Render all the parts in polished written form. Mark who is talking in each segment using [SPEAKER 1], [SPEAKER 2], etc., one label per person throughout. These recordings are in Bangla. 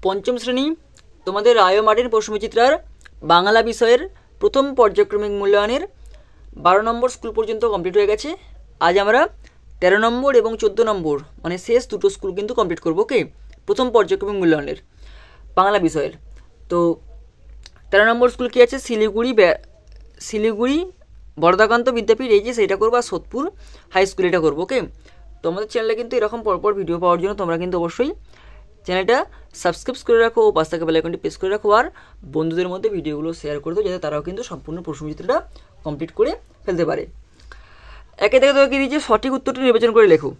[SPEAKER 1] পঞ্চম শ্রেণী তোমাদের রায় ও মার্টিন প্রশ্নবিচিত্রার বাংলা বিষয়ের প্রথম পর্যায়ক্রমিক মূল্যায়নের 12 নম্বর স্কুল পর্যন্ত কমপ্লিট হয়ে গেছে। আজ আমরা 13 নম্বর এবং 14 নম্বর মানে শেষ দুটো স্কুল কিন্তু কমপ্লিট করবো। ওকে, প্রথম পর্যায়ক্রমিক মূল্যায়নের বাংলা বিষয়ের। তো 13 নম্বর স্কুল কী আছে? শিলিগুড়ি বরদাকান্ত বিদ্যাপীঠ, এই যে সেইটা করবো, আর সোদপুর হাই স্কুল এটা করবো। ওকে, তো আমাদের চ্যানেলে কিন্তু এরকম পরপর ভিডিও পাওয়ার জন্য তোমরা কিন্তু অবশ্যই চ্যানেলটা সাবস্ক্রাইব করে রাখো ও পাশ থাকা বেল আইকনটি প্রেস করে রাখো, আর বন্ধুদের মধ্যে ভিডিওগুলো শেয়ার করে দাও যাতে তারাও কিন্তু সম্পূর্ণ প্রশ্নচিত্রটা কমপ্লিট করে ফেলতে পারে। একে থেকে তোকে দিয়েছে, সঠিক উত্তরটি নির্বাচন করে লেখো।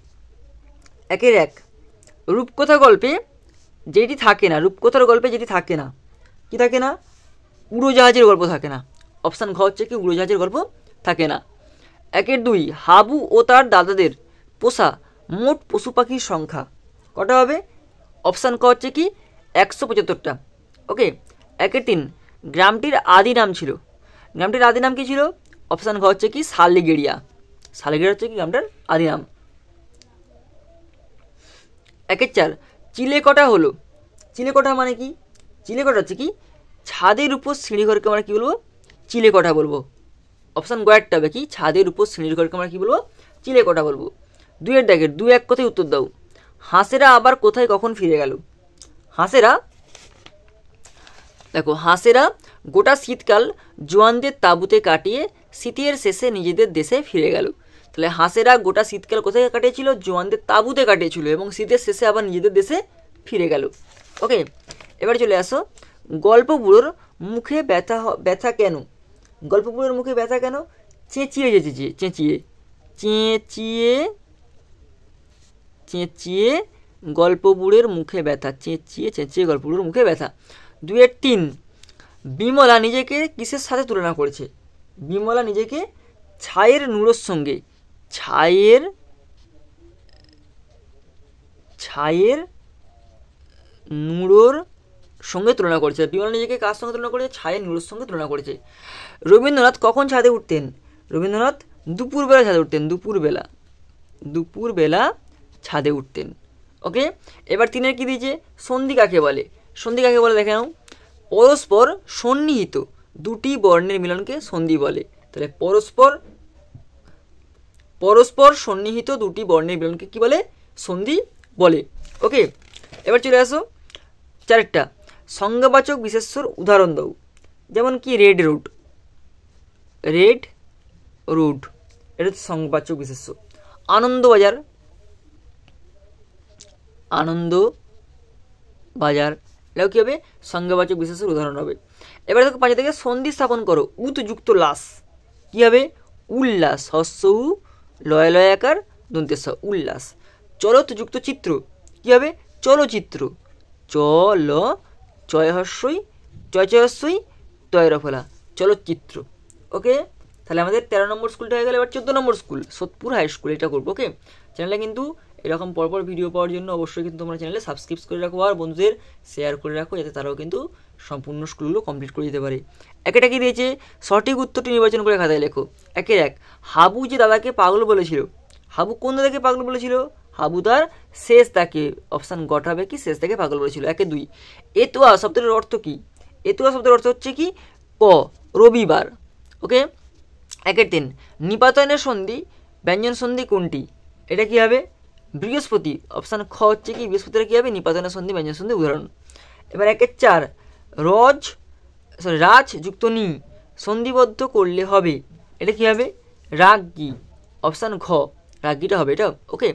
[SPEAKER 1] 1 রূপকথা গল্পে যেটি থাকে না, রূপকথার গল্পে যেটি থাকে না, কি থাকে না? উড়োজাহাজের গল্প থাকে না। অপশান ঘ হচ্ছে কি, উড়োজাহাজের গল্প থাকে না। 2 হাবু ও তার দাদাদের পোষা মোট পশু পাখির সংখ্যা কটা হবে? অপশান ক হচ্ছে কি 175টা। ওকে, 3 গ্রামটির আদি নাম ছিল, গ্রামটির আদি নাম কি ছিল? অপশান ঘ হচ্ছে কি শালিগেড়িয়া। শালিগেড়িয়া হচ্ছে কি গ্রামটার আদি নাম। 4 চিলেকোঠা হলো, চিলেকোঠা মানে কি? চিলেকোঠা হচ্ছে কি ছাদের উপর সিঁড়িঘরকে আমরা কি বলবো? চিলেকোঠা বলবো। অপশান গ একটা হবে কি ছাদের উপর সিঁড়ির ঘরকে আমরা কি বলবো? চিলেকোঠা বলবো। 2 এক কথায় উত্তর দাও। হাঁসেরা আবার কোথায় কখন ফিরে গেল? হাঁসেরা, দেখো, হাঁসেরা গোটা শীতকাল জোয়ানদের তাঁবুতে কাটিয়ে শীতের শেষে নিজেদের দেশে ফিরে গেল। তাহলে হাঁসেরা গোটা শীতকাল কোথায় কাটিয়েছিল? জোয়ানদের তাঁবুতে কাটিয়েছিল এবং শীতের শেষে আবার নিজেদের দেশে ফিরে গেল। ওকে, এবার চলে আসো, গল্প বুড়োর মুখে ব্যথা কেন? গল্প বুড়োর মুখে ব্যথা কেন? চেঁচিয়ে চেঁচিয়ে চেঁচিয়ে চেঁচিয়ে চেঁচিয়ে গল্প বুড়োর মুখে ব্যথা, চেঁচিয়ে চেঁচিয়ে গল্প বুড়োর মুখে ব্যথা। 2-3 বিমলা নিজেকে কিসের সাথে তুলনা করেছে? বিমলা নিজেকে ছায়ের নুড়োর সঙ্গে, ছায়ের নুড়োর সঙ্গে তুলনা করেছে। বিমলা নিজেকে কার সঙ্গে তুলনা করেছে? ছায়ের নুড়োর সঙ্গে তুলনা করেছে। রবীন্দ্রনাথ কখন ছাদে উঠতেন? রবীন্দ্রনাথ দুপুরবেলা ছাদে উঠতেন, দুপুরবেলা ছাদে উঠতেন। ওকে, এবার 3 কি দিয়েছে? সন্ধি কাকে বলে? সন্ধি কাকে বলে দেখে নাও। পরস্পর সন্নিহিত দুটি বর্ণের মিলনকে সন্ধি বলে। তাহলে পরস্পর সন্নিহিত দুটি বর্ণের মিলনকে কি বলে? সন্ধি বলে। ওকে, এবার চলে আসো 4টা সংজ্ঞাবাচক বিশেষ্যর উদাহরণ দাও। যেমন কি রেড রোড, এটা হচ্ছে সংজ্ঞাবাচক বিশেষ্য। আনন্দবাজার, এটাও কী হবে? সংজ্ঞাবাচক বিশেষের উদাহরণ হবে। এবার দেখো 5 থেকে সন্ধি স্থাপন করো। উৎযুক্ত লাস কী হবে? উল্লাস, হস্য উ লয় লয় আকার দন্তেস উল্লাস। চলত যুক্ত চিত্র কী হবে? চলচিত্র, চল চয় হস্যই তয় রফলা, চলচ্চিত্র। ওকে, তাহলে আমাদের 13 নম্বর স্কুলটা হয়ে গেল। এবার 14 নম্বর স্কুল সোদপুর হাই স্কুল এটা করবো। ওকে, চ্যানেলে কিন্তু এরকম পরপর ভিডিও পাওয়ার জন্য অবশ্যই কিন্তু তোমরা চ্যানেলে সাবস্ক্রাইব করে রাখো আর বন্ধুদের শেয়ার করে রাখো যাতে তারাও কিন্তু সম্পূর্ণ স্কুলগুলো কমপ্লিট করে দিতে পারে। একটা কি দিয়েছে? সঠিক উত্তরটি নির্বাচন করে খাতায় লেখো। 1 হাবু যে দাদাকে পাগল বলেছিল, হাবু কোন দাদাকে পাগল বলেছিল? হাবু তার শেষ তাকে, অপশান গট হবে কি শেষ তাকে পাগল বলেছিল। 2 এতুয়া শব্দের অর্থ কি? এতুয়া শব্দের অর্থ হচ্ছে কি রবিবার। ওকে, 3 নিপাতনের সন্ধি ব্যঞ্জন সন্ধি কোনটি? এটা কি হবে? বৃহস্পতি। অপশান খ হচ্ছে কি বৃহস্পতিটা কি হবে? নিপাতনের সন্ধি ব্যঞ্জন সন্ধি উদাহরণ। এবার 4 রাজ যুক্ত নি সন্ধিবদ্ধ করলে হবে, এটা কি হবে? রাজ্ঞী। অপশান ঘ রাজ্ঞীটা হবে এটা। ওকে,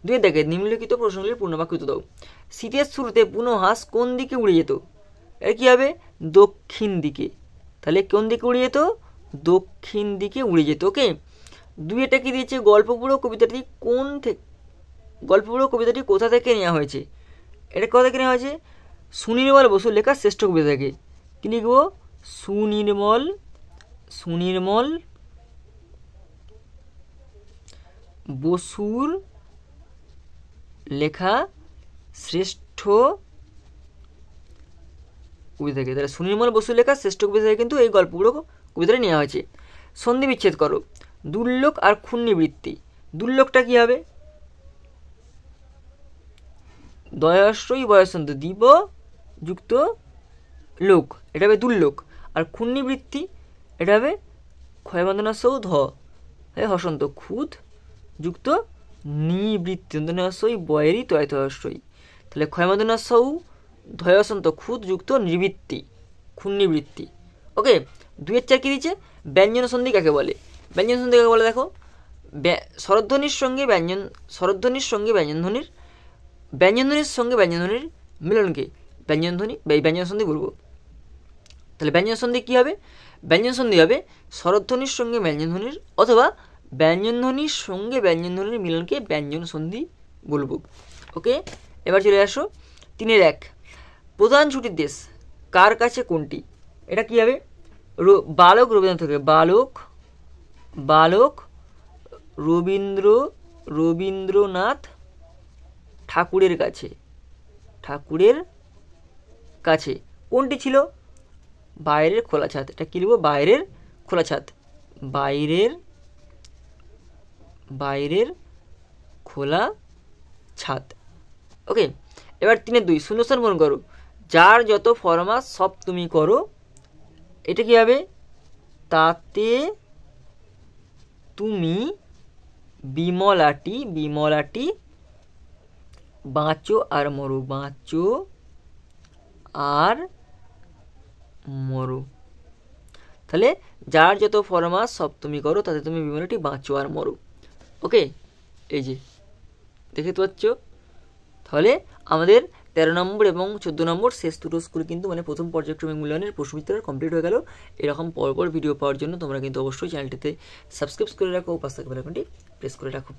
[SPEAKER 1] 2 দেখে নিম্নলিখিত প্রশ্নগুলির পূর্ণবাক্য উত্তর দাও। শীতের শুরুতে বুনো হাঁস কোন দিকে উড়ে যেত? এটা কি হবে? দক্ষিণ দিকে। তাহলে কোন দিকে উড়ে যেত? দক্ষিণ দিকে উড়ে যেত। ওকে, 2 কি দিয়েছে? গল্পবুড়ো কবিতাটি কোথা থেকে নেওয়া হয়েছে? এটা কোথা থেকে নেওয়া হয়েছে? সুনির্মল বসুর লেখা শ্রেষ্ঠ কবিতা থেকে। কি লিখবো? সুনির্মল বসুর লেখা শ্রেষ্ঠ কবিতা থেকে। তাহলে সুনির্মল বসুর লেখা শ্রেষ্ঠ কবিতা থেকে কিন্তু এই গল্পগুলো কবিতাটা নেওয়া হয়েছে। সন্ধি বিচ্ছেদ করো। দুর্লোক আর ক্ষুণ্ণিবৃত্তি। দুর্লোকটা কি হবে? দয়াশ্রয়ী বয়সন্ত দিব যুক্ত লোক, এটা হবে দুর্লোক। আর ক্ষুণ্ণিবৃত্তি এটা হবে ক্ষয়বন্ধনাসৌ ধ, হসন্ত, ক্ষুদ যুক্ত নিবৃত্তি, দন্তন্যাসই বয়েরই তয়তহস্যই। তাহলে ক্ষয়বন্ধনাসৌ ধয়সন্ত ক্ষুদ যুক্ত নিবৃত্তি, ক্ষুণ্ণিবৃত্তি। ওকে, 2-4 কি দিচ্ছে? ব্যঞ্জন সন্ধি কাকে বলে? ব্যঞ্জন সন্ধি কাকে বলে দেখো, স্বরধ্বনির সঙ্গে ব্যঞ্জন, স্বরধ্বনির সঙ্গে ব্যঞ্জনধ্বনির, ব্যঞ্জনধ্বনির সঙ্গে ব্যঞ্জনধ্বনির মিলনকে ব্যঞ্জনধ্বনি বা এই ব্যঞ্জন সন্ধি বলবো। তাহলে ব্যঞ্জন সন্ধি কী হবে? ব্যঞ্জন সন্ধি হবে স্বরধ্বনির সঙ্গে ব্যঞ্জনধ্বনির অথবা ব্যঞ্জনধ্বনির সঙ্গে ব্যঞ্জনধ্বনির মিলনকে ব্যঞ্জন সন্ধি বলবো। ওকে, এবার চলে আসো 3-1। প্রধান ছুটির দেশ কার কাছে কোনটি? এটা কী হবে? বালক রবীন্দ্রনাথ থেকে, বালক রবীন্দ্রনাথ ঠাকুরের কাছে, ঠাকুরের কাছে কোনটি ছিল? বাইরের খোলা ছাদ। এটা কী লিখব? বাইরের খোলা ছাদ, বাইরের খোলা ছাদ। ওকে, এবার 3-2 শূন্যস্থান পূরণ করো। যার যত ফরমাস সব তুমি করো, এটা কী হবে? তাতে তুমি বিমলাটি বাঁচো আর মরো। তাহলে যার যত ফরমাস সব তুমি করো, তাতে তুমি বিমলাটি বাঁচো আর মরো। ওকে, এই যে দেখে তো পাচ্ছ। তাহলে আমাদের 13 নম্বর এবং 14 নম্বর শেষ দুটো স্কুল কিন্তু মানে প্রথম পর্যায়ক্রমিক মূল্যায়নের প্রশ্নোত্তর কমপ্লিট হয়ে গেল। এরকম পরপর ভিডিও পাওয়ার জন্য তোমরা কিন্তু অবশ্যই চ্যানেলটিতে সাবস্ক্রাইব করে রাখো ও পাশে থাকা বেল আইকনটি প্রেস করে রাখো।